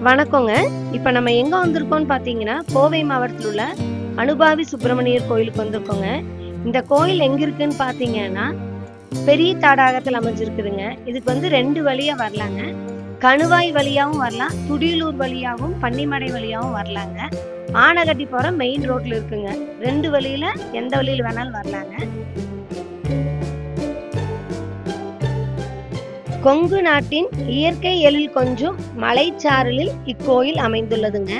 வணக்கங்க. இப்ப நம்ம எங்க வந்திருக்கோம்னு பாத்தீங்கன்னா, கோவை மாவட்டத்தில் உள்ள அனுபாவி சுப்பிரமணியர் கோயிலுக்கு வந்திருக்கோங்க. இந்த கோயில் எங்க இருக்குன்னு பாத்தீங்கன்னா, பெரிய தாடாகத்தில் அமைஞ்சிருக்குதுங்க. இதுக்கு வந்து 2 வழியா வரலாங்க. கணுவாய் வழியாவும் வரலாம், துடியலூர் வழியாவும், பன்னிமடை வழியாவும் வரலாங்க. ஆனகட்டி போற மெயின் ரோட்ல இருக்குங்க. 2 வழியில எந்த வழியில வேணாலும் வரலாங்க. கொங்கு நாட்டின் இயற்கை எழில் கொஞ்சும் மலைச்சாரலில் இக்கோயில் அமைந்துள்ளதுங்க.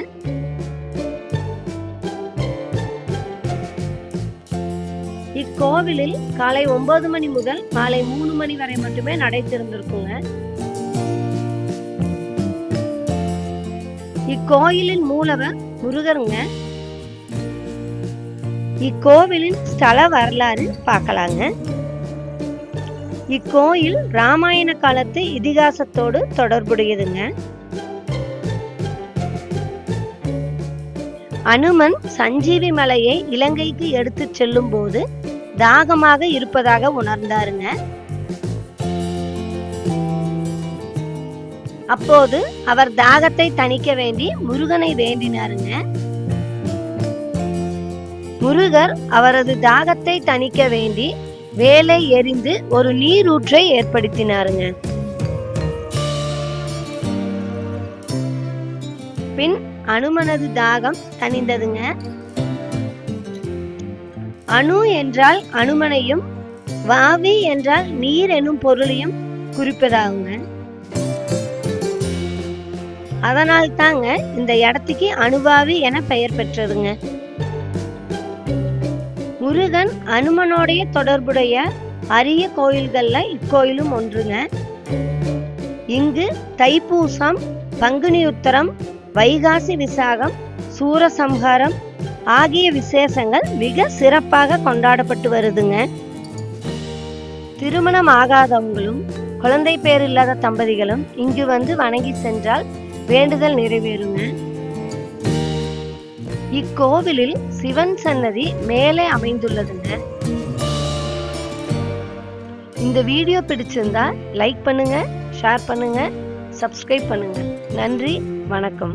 இக்கோவிலில் காலை 9 மணி முதல் மாலை 3 மணி வரை மட்டுமே நடை திறந்திருக்குங்க. இக்கோயிலின் மூலவர் முருகருங்க. இக்கோவிலின் ஸ்தல வரலாறு பார்க்கலாங்க. இக்கோயில் ராமாயண காலத்து இதிகாசத்தோடு தொடர்புடையதுங்க. அனுமன் சஞ்சீவி மலையை இலங்கைக்கு எடுத்து செல்லும் போது தாகமாக இருப்பதாக உணர்ந்தாருங்க. அப்போது அவர் தாகத்தை தணிக்க வேண்டி முருகனை வேண்டினாருங்க. முருகர் அவரது தாகத்தை தணிக்க வேண்டி வேலை எறிந்து ஒரு நீரூற்றை ஏற்படுத்தினாருங்க. பின் அனுமனது தாகம் தணிந்ததுங்க. அணு என்றால் அனுமனையும், வாவி என்றால் நீர் எனும் பொருளையும் குறிப்பதாகுங்க. அதனால் தாங்க இந்த இடத்துக்கு அனுபாவி என பெயர் பெற்றதுங்க. முருகன் அனுமனோடைய தொடர்புடைய அரிய கோயில்கள்ல இக்கோயிலும் ஒன்றுங்க. இங்கு தைப்பூசம், பங்குனி உத்தரம், வைகாசி விசாகம், சூரசம்ஹாரம் ஆகிய விசேஷங்கள் மிக சிறப்பாக கொண்டாடப்பட்டு வருதுங்க. திருமணம் ஆகாதவங்களும் குழந்தை பேர் இல்லாத தம்பதிகளும் இங்கு வந்து வணங்கி சென்றால் வேண்டுதல் நிறைவேறுங்க. இக்கோவிலில் சிவன் சன்னதி மேலே அமைந்துள்ளதுங்க. இந்த வீடியோ பிடிச்சிருந்தா லைக் பண்ணுங்க, ஷேர் பண்ணுங்க, சப்ஸ்கிரைப் பண்ணுங்க. நன்றி, வணக்கம்.